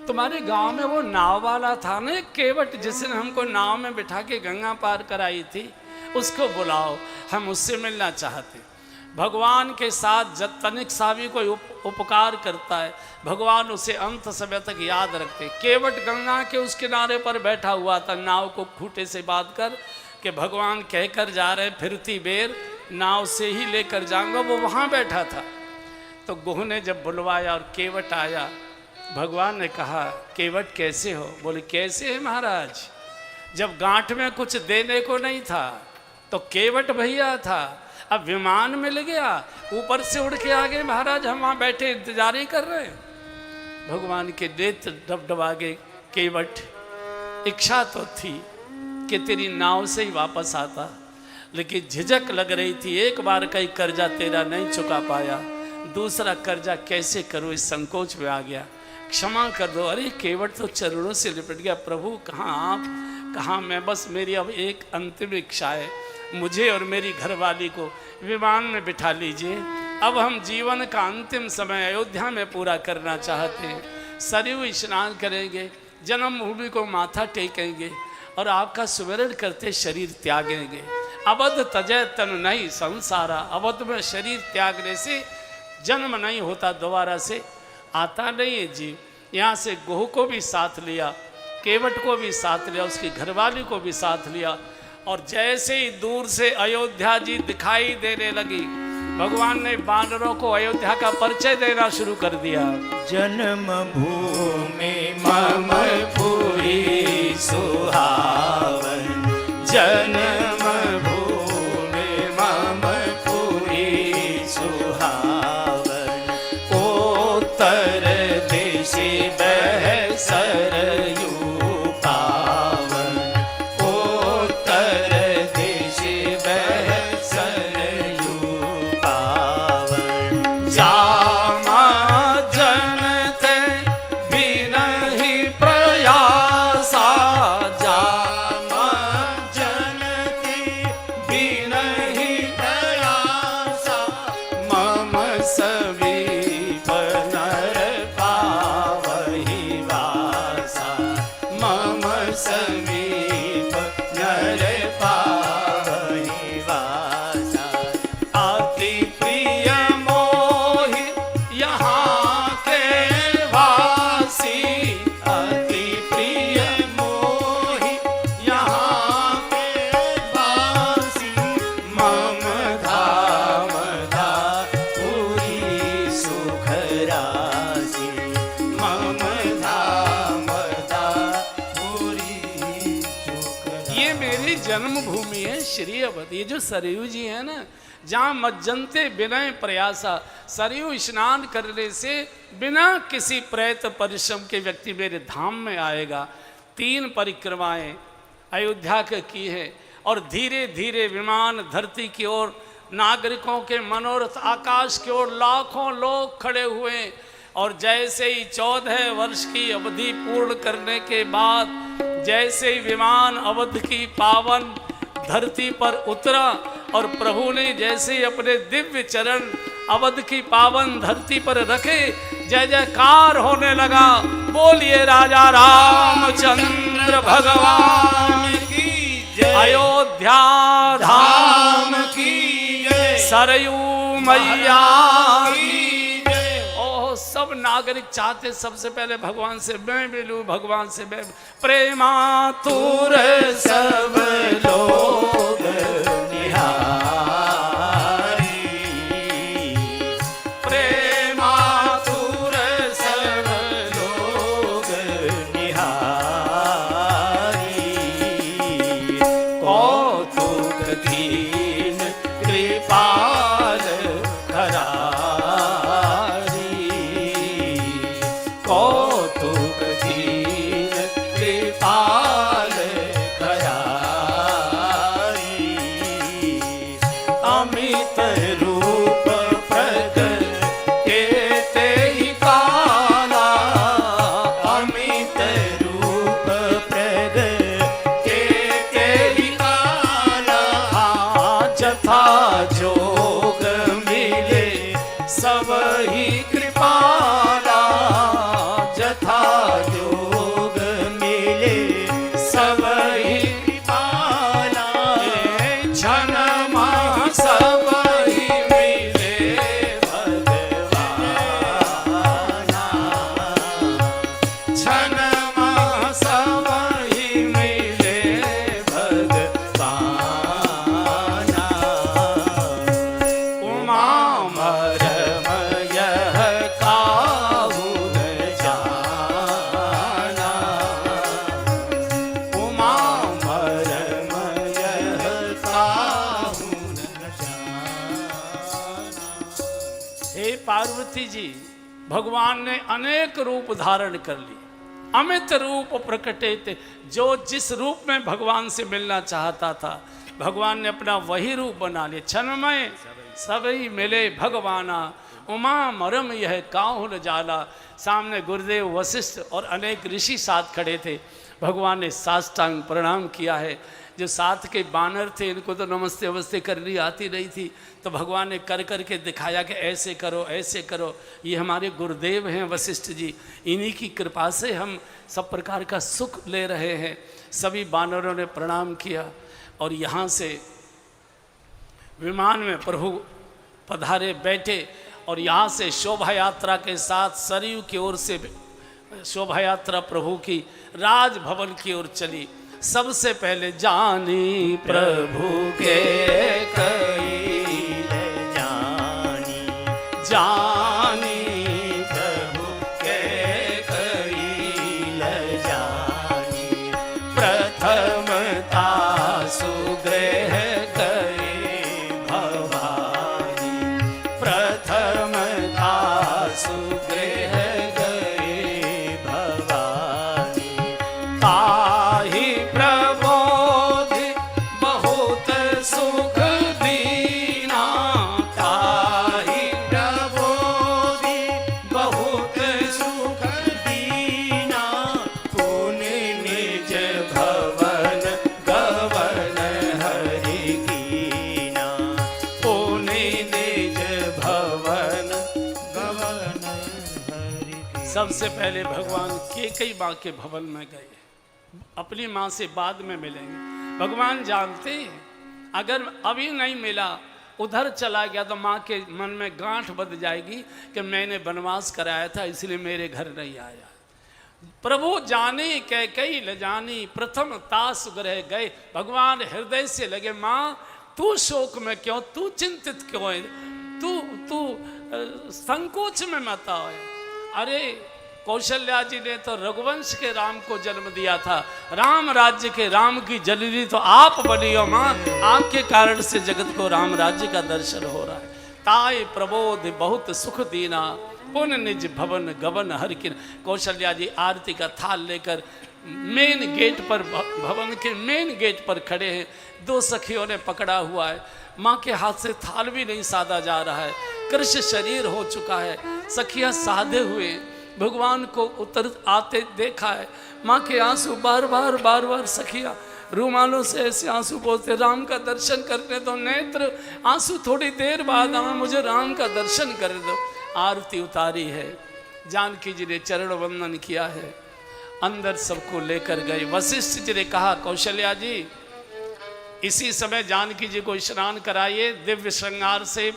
तुम्हारे गांव में वो नाव वाला था ना केवट, जिसने हमको नाव में बिठा के गंगा पार कराई थी, उसको बुलाओ, हम उससे मिलना चाहते। भगवान के साथ जब तनिक सा भी कोई उपकार करता है, भगवान उसे अंत समय तक याद रखते। केवट गंगा के उस किनारे पर बैठा हुआ था, नाव को खूंटे से बांध कर कि भगवान कहकर जा रहे फिरती बेर नाव से ही लेकर जाऊंगा, वो वहाँ बैठा था। तो गुह ने जब बुलवाया और केवट आया, भगवान ने कहा केवट कैसे हो? बोले कैसे है महाराज, जब गांठ में कुछ देने को नहीं था तो केवट भैया था, अब विमान मिल गया, ऊपर से उड़ के आ गए महाराज, हम वहाँ बैठे इंतजार ही कर रहे हैं। भगवान के नेत्र डबडबा गए। केवट इच्छा तो थी कि तेरी नाव से ही वापस आता, लेकिन झिझक लग रही थी, एक बार का ही कर्जा तेरा नहीं चुका पाया, दूसरा कर्जा कैसे करूँ, इस संकोच में आ गया, क्षमा कर दो। अरे केवट तो चरणों से लिपट गया, प्रभु कहाँ आप कहाँ मैं, बस मेरी अब एक अंतिम इच्छा है, मुझे और मेरी घरवाली को विमान में बिठा लीजिए, अब हम जीवन का अंतिम समय अयोध्या में पूरा करना चाहते हैं। सरयू स्नान करेंगे, जन्मभूमि को माथा टेकेंगे और आपका सुमिरन करते शरीर त्यागेंगे। अवध तजय तन नहीं संसारा, अवध में शरीर त्यागने से जन्म नहीं होता, दोबारा से आता नहीं है जी। यहाँ से गोह को भी साथ लिया, केवट को भी साथ लिया, उसकी घरवाली को भी साथ लिया, और जैसे ही दूर से अयोध्या जी दिखाई देने लगी, भगवान ने बानरों को अयोध्या का परिचय देना शुरू कर दिया। जन्म भूमि मम पुरी सुहावन, जन्म भूमि मम पुरी सुहावन, उत्तर दिशि बह सरयू पावन, उत्तर दिशि बह सरयू पावन, जामा जनते बिनहि प्रयासा, जामा जनते बिनहि प्रयासा, मम समीप नर पावहि वासा, मम समीप नर पावहि वासा, अति प्रिय मोहि यहाँ के वासी, अति प्रिय मोहि यहाँ के वासी, मम धाम पुरी सुख राशि, मम धाम पुरी सुख राशि। ये मेरी जन्मभूमि है श्री अवध। ये जो सरयू जी है ना, जहाँ मज्जनते विनय प्रयासा, सरयू स्नान करने से बिना किसी प्रयत्न परिश्रम के व्यक्ति मेरे धाम में आएगा। 3 परिक्रमाएं अयोध्या के की है, और धीरे धीरे विमान धरती की ओर, नागरिकों के मनोरथ आकाश की ओर लाखों लोग खड़े हुए, और जैसे ही 14 वर्ष की अवधि पूर्ण करने के बाद, जैसे ही विमान अवध की पावन धरती पर उतरा और प्रभु ने जैसे ही अपने दिव्य चरण अवध की पावन धरती पर रखे, जय जयकार होने लगा। बोलिए राजा रामचंद्र भगवान की जय, अयोध्या धाम की जय, सरयू मैया की जय। ओह, सब नागरिक चाहते सबसे पहले भगवान से मैं मिलूं, भगवान से मैं। प्रेमातुर सब लोग निहारी, प्रेमातुर सब लोग निहारी, कौतुक दीन कृपाल करारी, कौतुक दीन कृपाल करारी, अमित रूप प्रगटे तेहि काला, अमित रूप प्रगटे तेहि काला, जथा जोग मिले सब ही कृपाला, जथा जोग मिले सब ही कृपाला, क्षण सब ही मिले भगवाना, क्षण सब ही मिले भगवाना, उमा मरमय काहू न जाना, उमा मरमय काहू न जाना। हे पार्वती जी, भगवान ने अनेक रूप धारण कर लिए, अमित रूप प्रकटे थे। जो जिस रूप में भगवान से मिलना चाहता था, भगवान ने अपना वही रूप बना लिया। क्षणमय सभी मिले भगवाना, उमा मरम यह काहू न जाला। सामने गुरुदेव वशिष्ठ और अनेक ऋषि साथ खड़े थे। भगवान ने साष्टांग प्रणाम किया है। जो साथ के बानर थे, इनको तो नमस्ते वमस्ते करनी आती नहीं थी, तो भगवान ने कर कर के दिखाया कि ऐसे करो ऐसे करो। ये हमारे गुरुदेव हैं वशिष्ठ जी, इन्हीं की कृपा से हम सब प्रकार का सुख ले रहे हैं। सभी बानरों ने प्रणाम किया और यहाँ से विमान में प्रभु पधारे बैठे और यहाँ से शोभा यात्रा के साथ सरयू की ओर से शोभा यात्रा प्रभु की राजभवन की ओर चली। सबसे पहले जानी प्रभु के कैल जानी, जानी प्रभु के कैल जानी, प्रथमता सुग्रह गए भवानी, प्रथमता सुग्रह गए भवानी, ताहि प्रबोधि बहुत सुख दीना, ताहि प्रबोधि बहुत सुख दीना, पुनि निज भवन गवन हरि कीना, पुनि निज भवन गवन हरि कीना। सबसे पहले भगवान केकई माँ के भवन में गए। अपनी माँ से बाद में मिलेंगे। भगवान जानते हैं अगर अभी नहीं मिला, उधर चला गया तो माँ के मन में गांठ बंध जाएगी कि मैंने वनवास कराया था इसलिए मेरे घर नहीं आया। प्रभु जाने कैकई ल जानी, प्रथम तास ग्रह गए। भगवान हृदय से लगे, माँ तू शोक में क्यों, तू चिंतित क्यों है, तू संकोच में मत आओ। अरे कौशल्या जी ने तो रघुवंश के राम को जन्म दिया था, राम राज्य के राम की जननी तो आप बनी हो माँ, आपके कारण से जगत को राम राज्य का दर्शन हो रहा है। ताय प्रबोध बहुत सुख दीना, पुन निज भवन गवन हर किन। कौशल्या जी आरती का थाल लेकर मेन गेट पर, भवन के मेन गेट पर खड़े हैं। दो सखियों ने पकड़ा हुआ है, माँ के हाथ से थाल भी नहीं साधा जा रहा है, कृष्ण शरीर हो चुका है। सखियाँ साधे हुए भगवान को उतर आते देखा है, माँ के आंसू बार बार सखियाँ रूमालों से ऐसे आंसू पोंछते, राम का दर्शन करने दो, नेत्र आंसू थोड़ी देर बाद आना, मुझे राम का दर्शन कर दो। आरती उतारी है, जानकी जी ने चरण वंदन किया है, अंदर सबको लेकर गए। वशिष्ठ जी ने कहा कौशल्या जी इसी समय जानकी जी को स्नान कराइए, दिव्य श्रृंगार से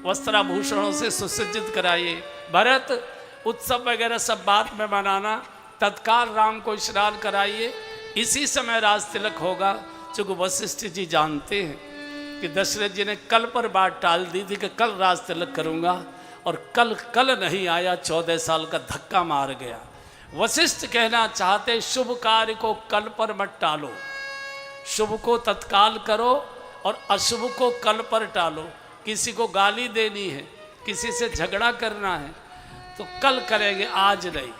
वस्त्राभूषणों से सुसज्जित कराइए। भरत उत्सव वगैरह सब बाद में मनाना, तत्काल राम को स्नान कराइए, इसी समय राज तिलक होगा। चूँकि वशिष्ठ जी जानते हैं कि दशरथ जी ने कल पर बात टाल दी थी कि कल राज तिलक करूँगा, और कल नहीं आया, 14 साल का धक्का मार गया। वशिष्ठ कहना चाहते शुभ कार्य को कल पर मत टालो, शुभ को तत्काल करो और अशुभ को कल पर टालो। किसी को गाली देनी है, किसी से झगड़ा करना है तो कल करेंगे, आज नहीं।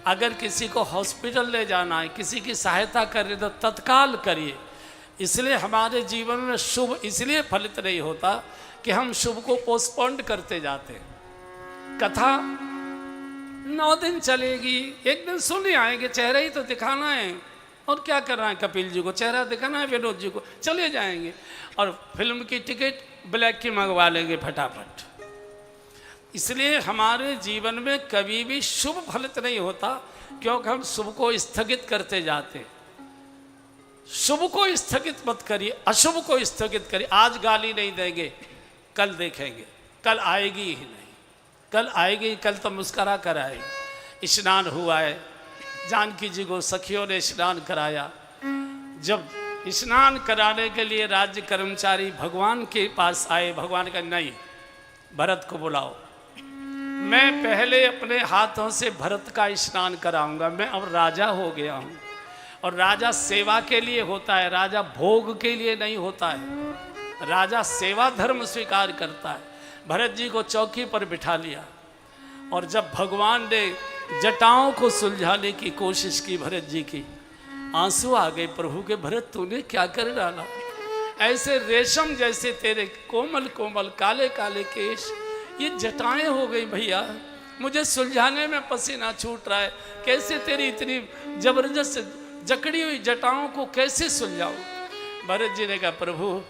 अगर किसी को हॉस्पिटल ले जाना है, किसी की सहायता करनी तो तत्काल करिए। इसलिए हमारे जीवन में शुभ इसलिए फलित नहीं होता कि हम शुभ को पोस्टपोन करते जाते हैं। कथा 9 दिन चलेगी, एक दिन सुन ही आएंगे, चेहरा ही तो दिखाना है, और क्या करना है, कपिल जी को चेहरा दिखाना है, विनोद जी को, चले जाएंगे। और फिल्म की टिकट ब्लैक की मंगवा लेंगे फटाफट। इसलिए हमारे जीवन में कभी भी शुभ फलित नहीं होता, क्योंकि हम शुभ को स्थगित करते जाते हैं। शुभ को स्थगित मत करिए, अशुभ को स्थगित करिए। आज गाली नहीं देंगे, कल देखेंगे, कल आएगी ही नहीं, कल आएगी, कल तो मुस्करा कर आएगी। स्नान हुआ है, जानकी जी को सखियों ने स्नान कराया। जब स्नान कराने के लिए राज्य कर्मचारी भगवान के पास आए, भगवान का नहीं, भरत को बुलाओ, मैं पहले अपने हाथों से भरत का स्नान कराऊंगा, मैं अब राजा हो गया हूँ। और राजा सेवा के लिए होता है, राजा भोग के लिए नहीं होता है। राजा सेवा धर्म स्वीकार करता है। भरत जी को चौकी पर बिठा लिया, और जब भगवान ने जटाओं को सुलझाने की कोशिश की भरत जी की, आंसू आ गए प्रभु के। भरत तूने क्या कर डाला, ऐसे रेशम जैसे तेरे कोमल कोमल काले काले केश, ये जटाएं हो गई भैया, मुझे सुलझाने में पसीना छूट रहा है, कैसे तेरी इतनी जबरदस्त जकड़ी हुई जटाओं को कैसे सुलझाऊं। भरत जी ने कहा प्रभु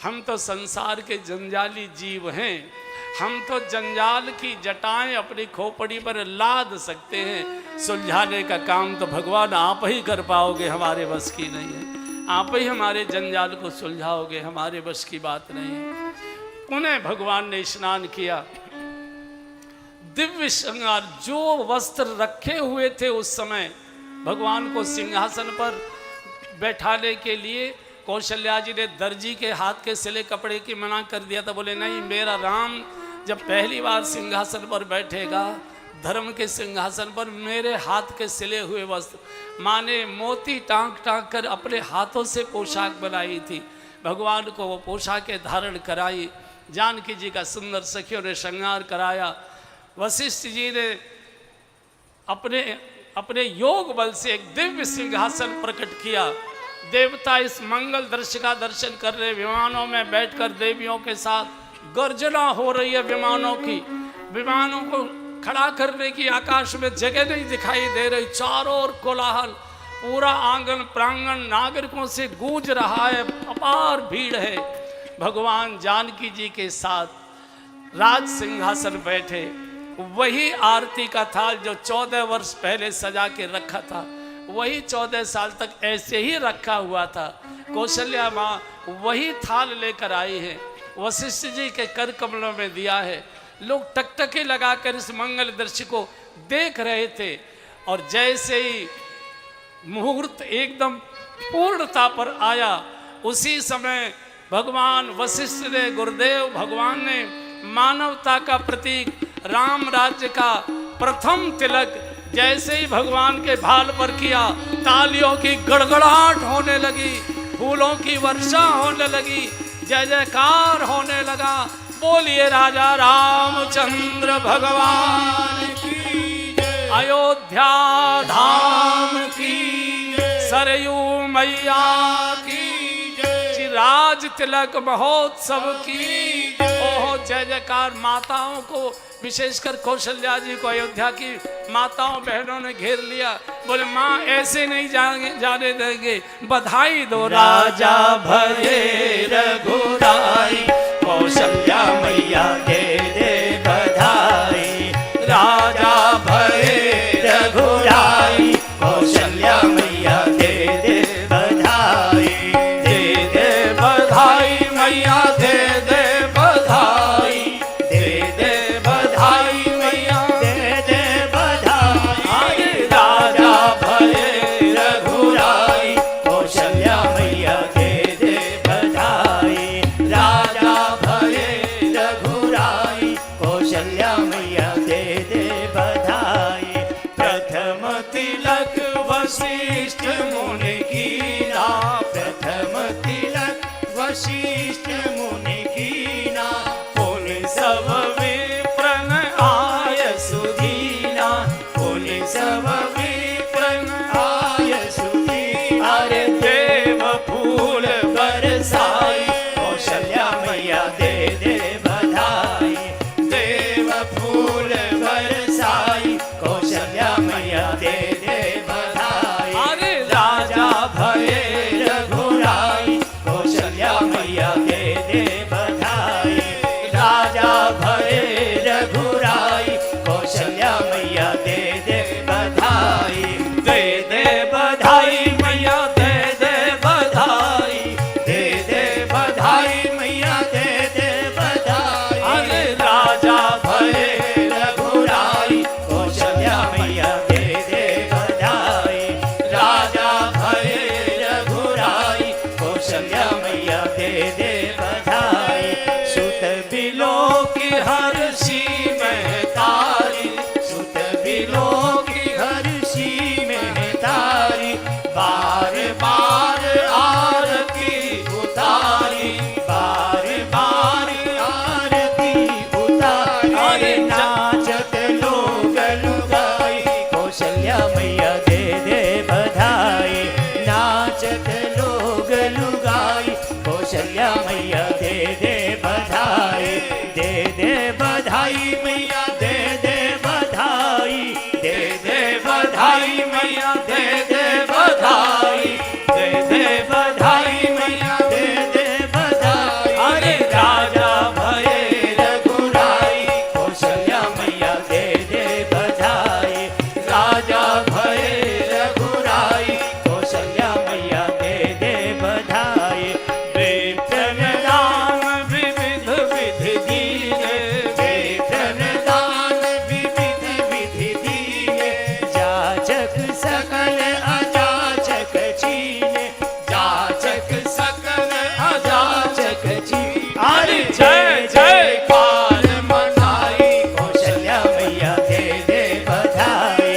हम तो संसार के जंजाली जीव हैं, हम तो जंजाल की जटाएं अपनी खोपड़ी पर लाद सकते हैं, सुलझाने का काम तो भगवान आप ही कर पाओगे, हमारे बस की नहीं है। आप ही हमारे जंजाल को सुलझाओगे, हमारे बस की बात नहीं है। पुनः भगवान ने स्नान किया, दिव्य श्रृंगार, जो वस्त्र रखे हुए थे उस समय भगवान को सिंहासन पर बैठाने के लिए कौशल्या जी ने दर्जी के हाथ के सिले कपड़े की मना कर दिया था। बोले नहीं, मेरा राम जब पहली बार सिंहासन पर बैठेगा, धर्म के सिंहासन पर, मेरे हाथ के सिले हुए वस्त्र, माँ ने मोती टाँक टाँक कर अपने हाथों से पोशाक बनाई थी, भगवान को वो पोशाकें धारण कराई। जानकी जी का सुंदर सखियों ने श्रृंगार कराया। वशिष्ठ जी ने अपने योग बल से एक दिव्य सिंहासन प्रकट किया। देवता इस मंगल दृश्य का दर्शन कर रहे, विमानों में बैठकर देवियों के साथ गर्जना हो रही है विमानों की, विमानों को खड़ा करने की आकाश में जगह नहीं दिखाई दे रही, चारों ओर कोलाहल, पूरा आंगन प्रांगण नागरिकों से गूंज रहा है, अपार भीड़ है। भगवान जानकी जी के साथ राज सिंहासन बैठे, वही आरती का थाल जो 14 वर्ष पहले सजा के रखा था, वही 14 साल तक ऐसे ही रखा हुआ था। कौशल्या माँ वही थाल लेकर आई है, वशिष्ठ जी के कर कमलों में दिया है। लोग टकटके लगाकर इस मंगल दृश्य को देख रहे थे, और जैसे ही मुहूर्त एकदम पूर्णता पर आया, उसी समय भगवान वशिष्ठ ने, गुरुदेव भगवान ने मानवता का प्रतीक राम राज्य का प्रथम तिलक जैसे ही भगवान के भाल पर किया, तालियों की गड़गड़ाहट होने लगी, फूलों की वर्षा होने लगी, जय जयकार होने लगा। बोलिए राजा रामचंद्र भगवान की जय, अयोध्या धाम की जय, सरयू मैया की जय, राज तिलक महोत्सव की जय। ओह जय जयकार। माताओं को, विशेषकर कौशल्या जी को अयोध्या की माताओं बहनों ने घेर लिया। बोले माँ ऐसे नहीं जाने देंगे, बधाई दो। राजा भये रघुराई कौशल्या मैया दे दे बधाई। राजा भये रघुराई कौशल्या मैया दे दे बधाई। दे दे बधाई मैया, दे दे बधाई, दे दे बधाई मैया दे दे बधाई। राजा भये रघुराई कौशल्या मैया दे दे बधाई। राजा भये रघुराई कौशल्या मैया दे दे बधाई। प्रथम तिलक वशिष्ठ मुनि कीना। प्रथम तिलक वशिष्ठ मुनि कीना। पुनि सब विप्रन आय सुदीना। पुनि सब विप्रन आय सुदीना। अरे देव फूल बरसाई कौशल्या मैया दे दे बधाई। देव फूल बरसाई कौशल्या मैया दे दे बधाई। अरे राजा भये रघुराई कौशल्या मैया दे दे बधाई। राजा भये रघुराई कौशल्या मैया दे दे बधाई। दे दे बधाई मैया दे दे बधाई। दे दे बधाई मैया दे दे बधाई। अरे राजा भये रघुराई कौशल्या मैया दे दे बधाई। राजा भये रघुराई कौशल्या मैया दे दे बधाई। सुत बिलो की हर्षी में तारी। सुत बिलो की हर्षी में तारी। बार बार आरती उतारी। बार बार आरती उतारी। अरे नाचत लोग लुगाई कौशल्या मैया दे दे बधाई। नाचत लोग लुगाई कौशल्या मैया दे दे बधाई। दे दे बधाई मैया दे दे बधाई। दे दे बधाई मैया दे दे बधाई। दे दे बधाई मैया दे दे बधाई। अरे राजा भये रघुराई कौशल्या मैया दे दे बधाई। राजा भये रघुराई कौशल्या मैया दे दे बधाई। विप्रन दान विविध विधि दीने। विप्रन दान विविध विधि दीने। जाचक सकल अजाचक चीने। जाचक सकल अजाचक चीने। अरे जय जयकार मनाई कौशल्या मैया दे दे बधाई।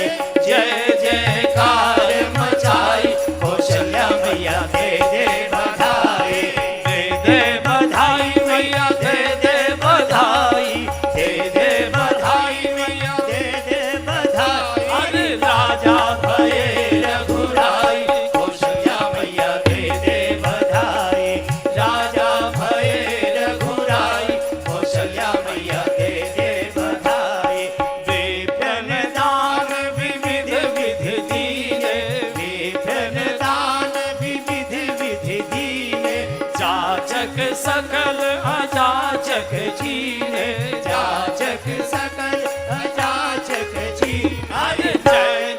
जय जयकार मचाई कौशल्या मैया दे दे बधाई। दे दे बधाई मैया दे दे बधाई। दे दे बधाई मैया दे दे बधाई। अरे राजा भये रघुराई कौशल्या मैया दे दे बधाई। राजा भये रघुराई कौशल्या मैया दे दे बधाई। विप्रन दान विविध विधि दीने। विप्रन दान विविध विधि दीने। जाचक सकल अजाचक चीने। जाचक सकल अजाचक चीने। अरे जय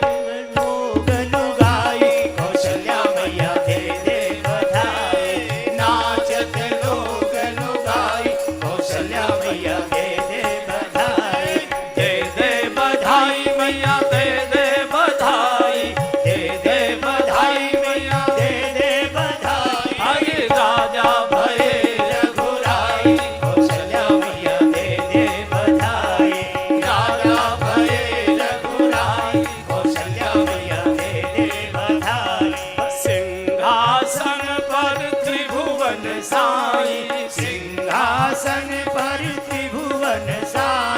लोग लुगाई कौशल्या मैया दे दे बधाई। नाचत लोग लुगाई कौशल्या मैया दे दे बधाई। दे दे बधाई मैया दे दे बधाई। दे दे बधाई मैया दे दे बधाई। अरे राजा भये रघुराई कौशल्या मैया दे दे बधाई। राजा भये रघुराई कौशल्या मैया दे दे बधाई। सिंहासन पर त्रिभुवन साई। सिंहासन पर त्रिभुवन साई।